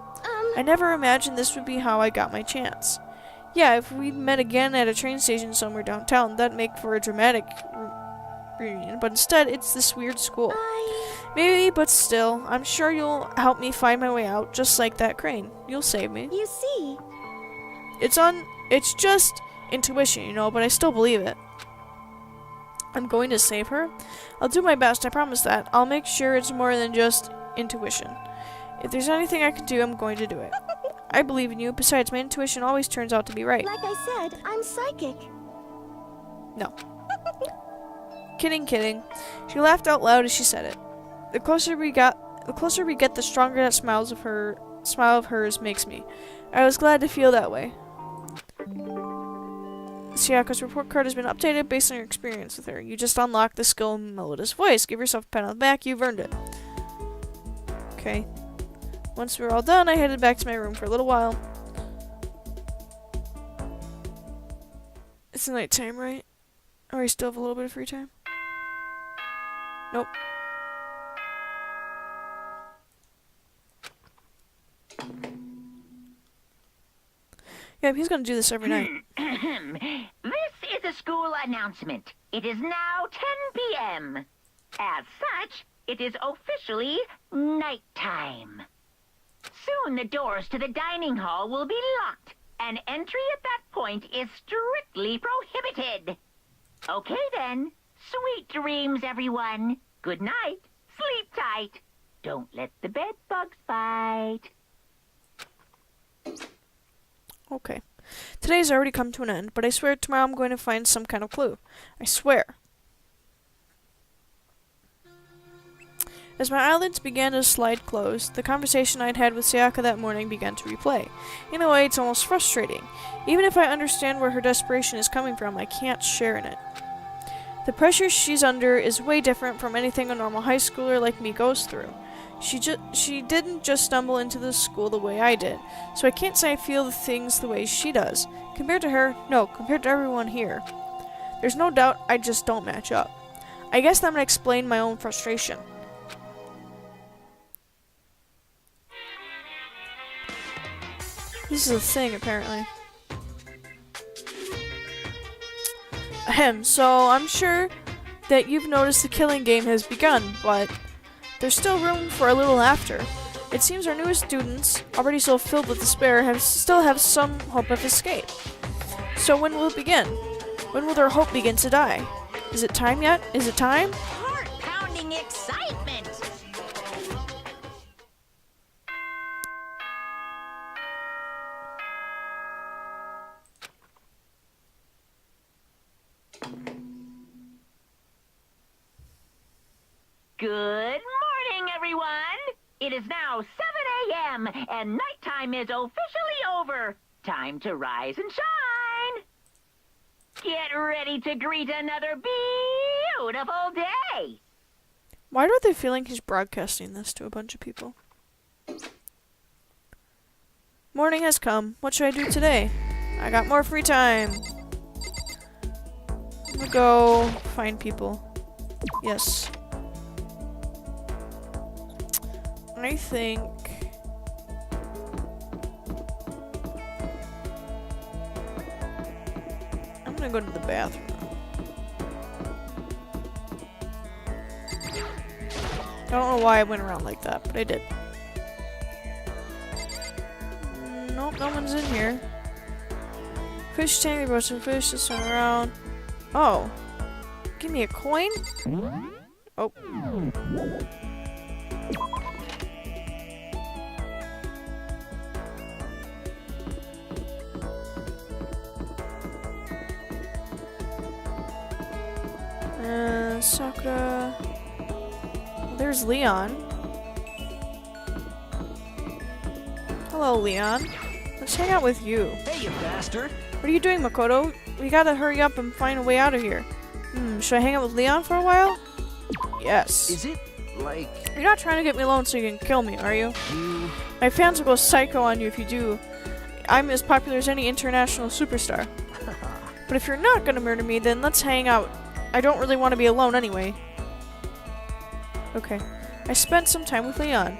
I never imagined this would be how I got my chance. Yeah, if we'd met again at a train station somewhere downtown, that'd make for a dramatic reunion. But instead, it's this weird school. Maybe, but still, I'm sure you'll help me find my way out, just like that crane. You'll save me. You see. It's just intuition, you know, but I still believe it. I'm going to save her. I'll do my best, I promise that. I'll make sure it's more than just intuition. If there's anything I can do, I'm going to do it. I believe in you. Besides, my intuition always turns out to be right. Like I said, I'm psychic. No. Kidding, kidding. She laughed out loud as she said it. The closer we get, the stronger that smile of hers makes me. I was glad to feel that way. Sayaka's report card has been updated based on your experience with her. You just unlocked the skill Melodious Voice. Give yourself a pat on the back. You've earned it. Okay. Once we were all done, I headed back to my room for a little while. It's nighttime, right? Or I still have a little bit of free time? Nope. Yeah, he's gonna do this every night. This is a school announcement. It is now 10 p.m. As such, it is officially nighttime. Soon the doors to the dining hall will be locked, and entry at that point is strictly prohibited. Okay then. Sweet dreams, everyone. Good night. Sleep tight. Don't let the bed bugs bite. Okay. Today's already come to an end, but I swear tomorrow I'm going to find some kind of clue. I swear. As my eyelids began to slide closed, the conversation I'd had with Sayaka that morning began to replay. In a way, it's almost frustrating. Even if I understand where her desperation is coming from, I can't share in it. The pressure she's under is way different from anything a normal high schooler like me goes through. She didn't just stumble into this school the way I did, so I can't say I feel the things the way she does. Compared to her, no, compared to everyone here. There's no doubt I just don't match up. I guess I'm gonna explain my own frustration. This is a thing, apparently. Ahem. So I'm sure that you've noticed the killing game has begun, but there's still room for a little laughter. It seems our newest students, already so filled with despair, still have some hope of escape. So when will it begin? When will their hope begin to die? Is it time yet? Is it time? Heart-pounding excitement. Good morning, everyone. It is now 7 a.m. and nighttime is officially over. Time to rise and shine. Get ready to greet another beautiful day. Why do they feel like he's broadcasting this to a bunch of people? Morning has come. What should I do today? I got more free time. I'm gonna go find people. Yes. I think... I'm gonna go to the bathroom. I don't know why I went around like that, but I did. Nope, no one's in here. Fish tank, there was some fish this time around. Oh. Give me a coin? Oh. Sakura. There's Leon. Hello, Leon. Let's hang out with you. Hey, you bastard! What are you doing, Makoto? We gotta hurry up and find a way out of here. Should I hang out with Leon for a while? Yes. Is it like You're not trying to get me alone so you can kill me, are you? My fans will go psycho on you if you do. I'm as popular as any international superstar. But if you're not gonna murder me, then let's hang out. I don't really want to be alone anyway. Okay. I spent some time with Leon.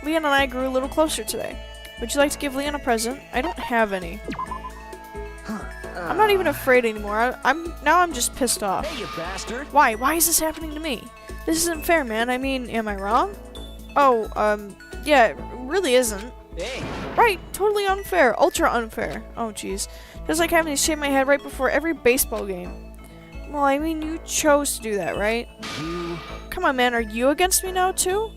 Leon and I grew a little closer today. Would you like to give Leon a present? I don't have any. I'm not even afraid anymore. I'm just pissed off. Hey, you bastard! Why? Why is this happening to me? This isn't fair, man. I mean, am I wrong? Oh, yeah, it really isn't. Hey! Right, totally unfair. Ultra unfair. Oh, jeez. Just like having to shave my head right before every baseball game. Well, I mean, you chose to do that, right? Come on, man. Are you against me now, too?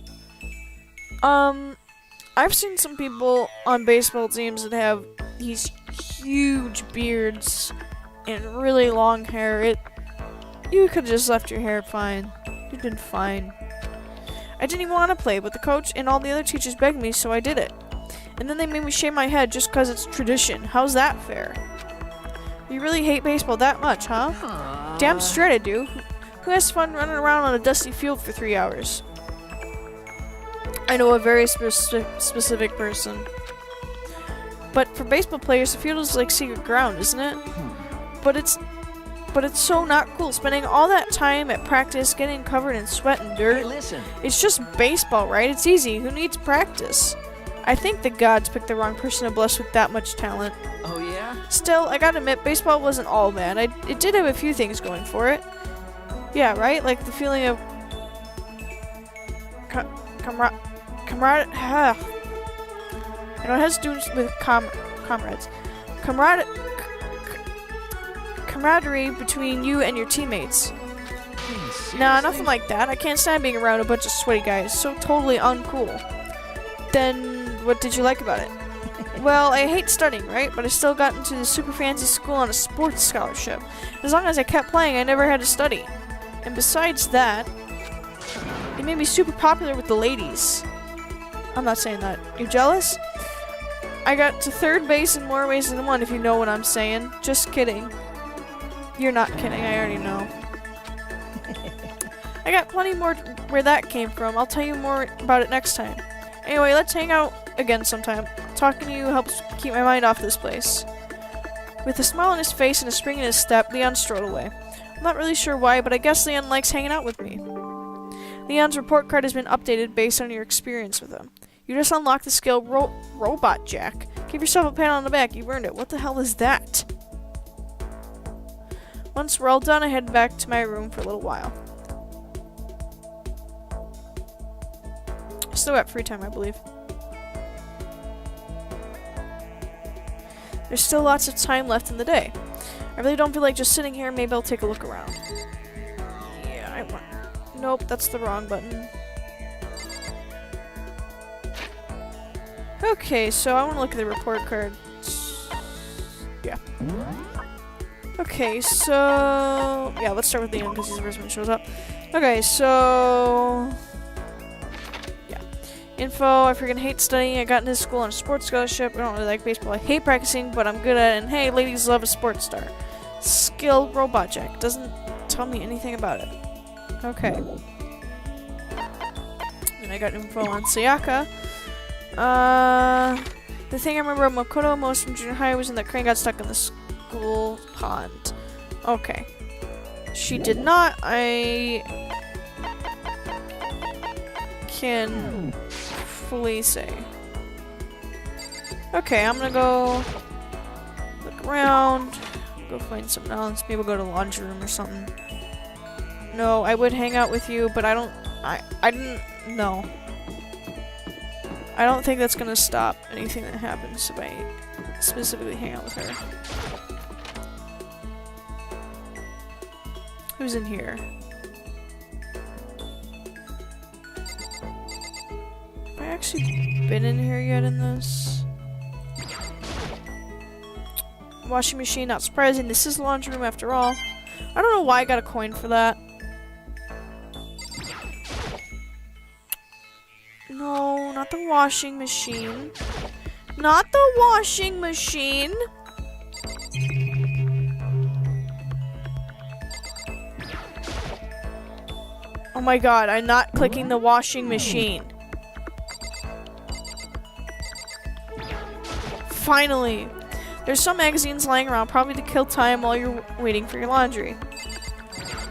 I've seen some people on baseball teams that have these huge beards and really long hair. You could have just left your hair fine. You'd been fine. I didn't even want to play, but the coach and all the other teachers begged me, so I did it. And then they made me shave my head just because it's tradition. How's that fair? You really hate baseball that much, huh? Damn straight I do. Who has fun running around on a dusty field for 3 hours? I know a very specific person. But for baseball players, the field is like secret ground, isn't it? But it's so not cool. Spending all that time at practice, getting covered in sweat and dirt. Hey, listen. It's just baseball, right? It's easy. Who needs practice? I think the gods picked the wrong person to bless with that much talent. Oh yeah? Still, I gotta admit, baseball wasn't all bad. It did have a few things going for it. Yeah, right? Like the feeling of camaraderie. I know it has to do with comrades. Camaraderie between you and your teammates. Nah, nothing like that. I can't stand being around a bunch of sweaty guys. So totally uncool. Then, what did you like about it? Well, I hate studying, right? But I still got into the super fancy school on a sports scholarship. As long as I kept playing, I never had to study. And besides that, it made me super popular with the ladies. I'm not saying that. You jealous? I got to third base in more ways than one, if you know what I'm saying. Just kidding. You're not kidding, I already know. I got plenty more where that came from. I'll tell you more about it next time. Anyway, let's hang out again sometime. Talking to you helps keep my mind off this place. With a smile on his face and a spring in his step, Leon strode away. I'm not really sure why, but I guess Leon likes hanging out with me. Leon's report card has been updated based on your experience with him. You just unlocked the skill Robot Jack. Give yourself a pat on the back. You've earned it. What the hell is that? Once we're all done, I head back to my room for a little while. Still got free time, I believe. There's still lots of time left in the day. I really don't feel like just sitting here. Maybe I'll take a look around. Yeah, I want... Nope, that's the wrong button. Okay, so I want to look at the report cards. Yeah. Okay, so... Yeah, let's start with Leon because he's the first one that shows up. Okay, so... Yeah. Info, I freaking hate studying. I got into school on a sports scholarship. I don't really like baseball. I hate practicing, but I'm good at it. And hey, ladies love a sports star. Skilled robot jack. Doesn't tell me anything about it. Okay. Then I got info on Sayaka. The thing I remember about Makoto most from junior high was when that crane got stuck in the school pond. Okay. She did not. I can fully say. Okay, I'm gonna go look around, go find something else. Maybe we'll go to the laundry room or something. No, I would hang out with you, but I didn't know. I don't think that's gonna stop anything that happens if I specifically hang out with her. Who's in here? Have I actually been in here yet in this? Washing machine, not surprising. This is the laundry room after all. I don't know why I got a coin for that. No, not the washing machine. Not the washing machine! Oh my god, I'm not clicking the washing machine. Finally! There's some magazines lying around, probably to kill time while you're waiting for your laundry.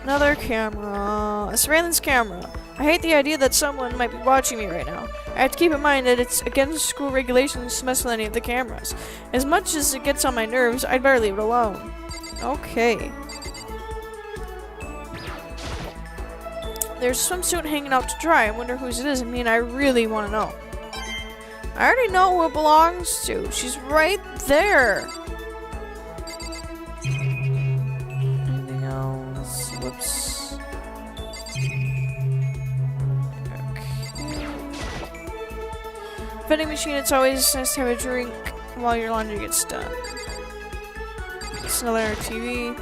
Another camera. A surveillance camera. I hate the idea that someone might be watching me right now. I have to keep in mind that it's against school regulations to mess with any of the cameras. As much as it gets on my nerves, I'd better leave it alone. Okay. There's a swimsuit hanging out to dry. I wonder whose it is. I mean, I really want to know. I already know who it belongs to. She's right there. Anything else? Whoops. Okay. Vending machine, it's always nice to have a drink while your laundry gets done. It's another TV.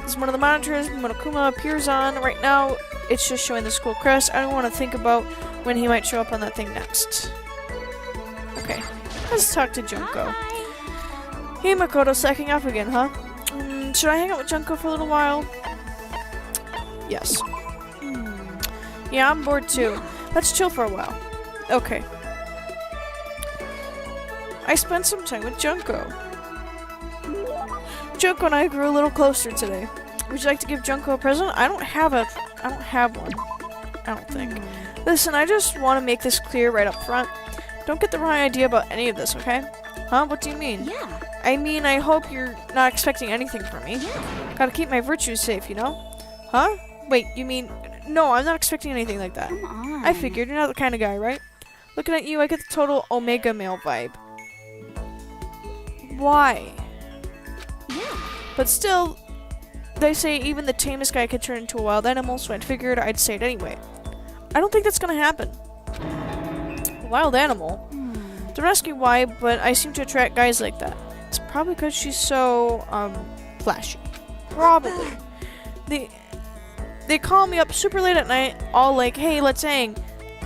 This is one of the monitors Monokuma appears on. Right now, it's just showing the school crest. I don't want to think about when he might show up on that thing next. Okay, let's talk to Junko. Hey Makoto, sacking up again, huh? Should I hang out with Junko for a little while? Yes. Yeah, I'm bored too. Let's chill for a while. Okay. I spent some time with Junko. Junko and I grew a little closer today. Would you like to give Junko a present? I don't have one. I don't think. Listen, I just want to make this clear right up front. Don't get the wrong idea about any of this, okay? Huh? What do you mean? Yeah. I mean, I hope you're not expecting anything from me. Yeah. Gotta keep my virtues safe, you know? Huh? Wait, you mean... No, I'm not expecting anything like that. Come on. I figured you're not the kind of guy, right? Looking at you, I get the total Omega male vibe. Why? Yeah. But still, they say even the tamest guy could turn into a wild animal, so I figured I'd say it anyway. I don't think that's gonna happen. A wild animal? Don't ask me why, but I seem to attract guys like that. It's probably because she's so, flashy. Probably. They call me up super late at night, all like, hey, let's hang.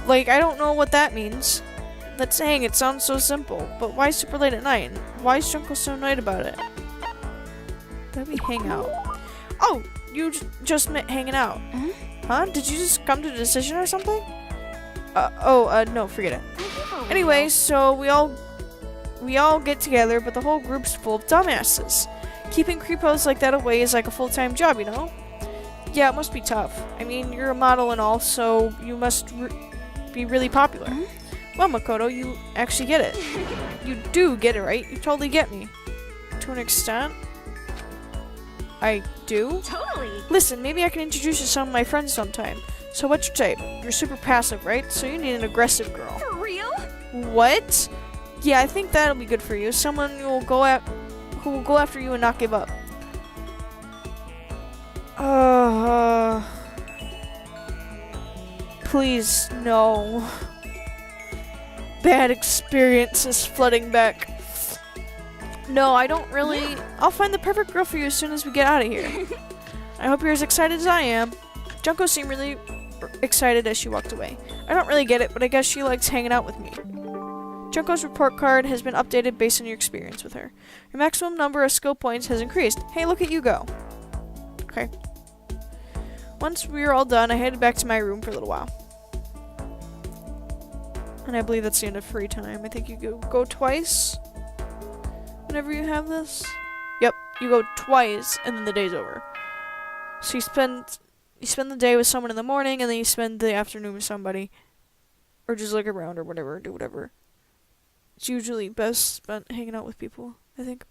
Like, I don't know what that means. Let's hang, it sounds so simple. But why super late at night? And why is Junko so annoyed about it? Let me hang out. Oh, you just meant hanging out. Huh? Did you just come to a decision or something? No, forget it. Anyway, so we all get together, but the whole group's full of dumbasses. Keeping creepos like that away is like a full-time job, you know? Yeah, it must be tough. I mean, you're a model and all, so you must be really popular. Well, Makoto, you actually get it. You do get it, right? You totally get me. To an extent. I do? Totally. Listen, maybe I can introduce you to some of my friends sometime. So what's your type? You're super passive, right? So you need an aggressive girl. For real? What? Yeah, I think that'll be good for you. Someone who will go after you and not give up. Please, no. Bad experiences flooding back. No, I don't really. I'll find the perfect girl for you as soon as we get out of here. I hope you're as excited as I am. Junko seemed really excited as she walked away. I don't really get it, but I guess she likes hanging out with me. Junko's report card has been updated based on your experience with her. Your maximum number of skill points has increased. Hey, look at you go. Okay. Once we were all done, I headed back to my room for a little while. And I believe that's the end of free time. I think you go twice whenever you have this. Yep, you go twice and then the day's over. So you spend the day with someone in the morning and then you spend the afternoon with somebody. Or just look around or whatever, do whatever. It's usually best spent hanging out with people, I think.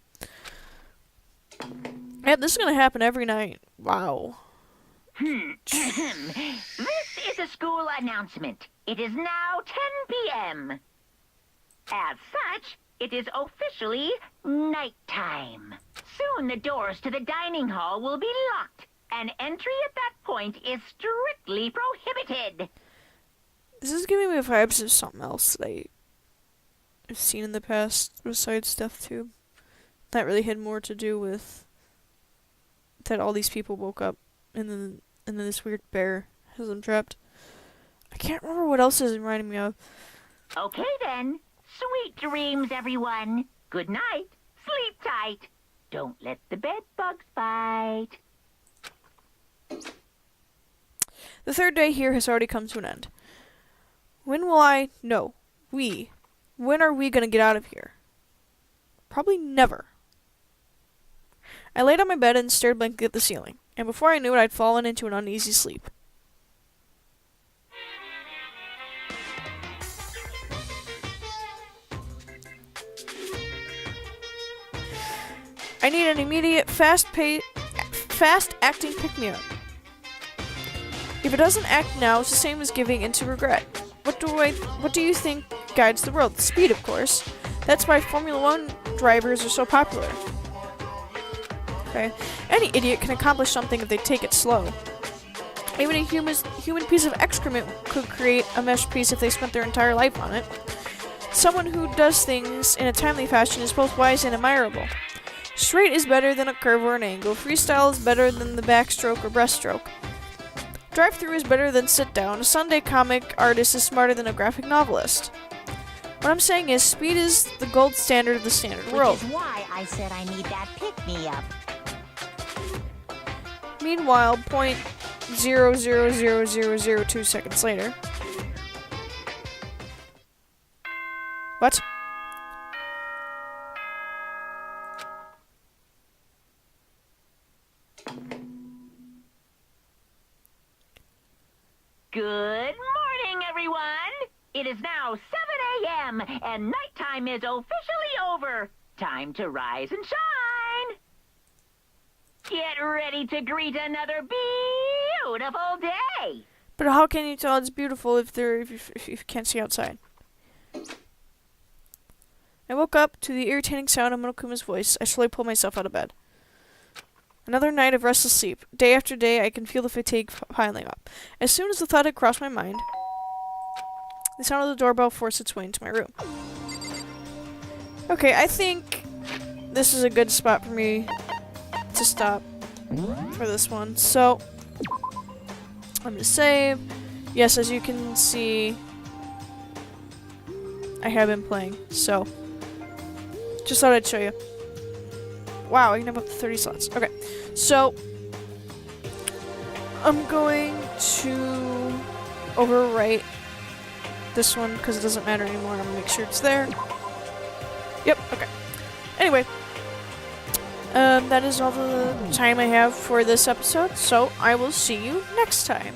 Yeah, this is gonna happen every night. Wow. This is a school announcement. It is now 10 p.m. As such, it is officially nighttime. Soon the doors to the dining hall will be locked, and entry at that point is strictly prohibited. This is giving me vibes of something else that I've seen in the past besides Death Tube. That really had more to do with that all these people woke up and then this weird bear has them trapped. I can't remember what else is reminding me of. Okay then. Sweet dreams, everyone. Good night. Sleep tight. Don't let the bed bugs bite. The third day here has already come to an end. When will I? No. When are we gonna get out of here? Probably never. I laid on my bed and stared blankly at the ceiling, and before I knew it, I'd fallen into an uneasy sleep. I need an immediate, fast-acting pick-me-up. If it doesn't act now, it's the same as giving into regret. What do you think guides the world? Speed, of course. That's why Formula 1 drivers are so popular. Okay. Any idiot can accomplish something if they take it slow. Even a human piece of excrement could create a mesh piece if they spent their entire life on it. Someone who does things in a timely fashion is both wise and admirable. Straight is better than a curve or an angle. Freestyle is better than the backstroke or breaststroke. Drive-through is better than sit-down. A Sunday comic artist is smarter than a graphic novelist. What I'm saying is, speed is the gold standard of the standard world. Which is why I said I need that pick-me-up. Meanwhile, 0.000002 seconds later. What? Good morning, everyone. It is now 7 a.m. and nighttime is officially over. Time to rise and shine. Get ready to greet another beautiful day. But how can you tell it's beautiful if you can't see outside? I woke up to the irritating sound of Monokuma's voice. I slowly pulled myself out of bed. Another night of restless sleep. Day after day, I can feel the fatigue piling up. As soon as the thought had crossed my mind, the sound of the doorbell forced its way into my room. Okay, I think this is a good spot for me to stop for this one. So, I'm gonna save. Yes, as you can see, I have been playing, so just thought I'd show you. Wow, I can have up to 30 slots. Okay, so I'm going to overwrite this one because it doesn't matter anymore. I'm gonna make sure it's there. Yep, okay. Anyway, that is all the time I have for this episode, so I will see you next time.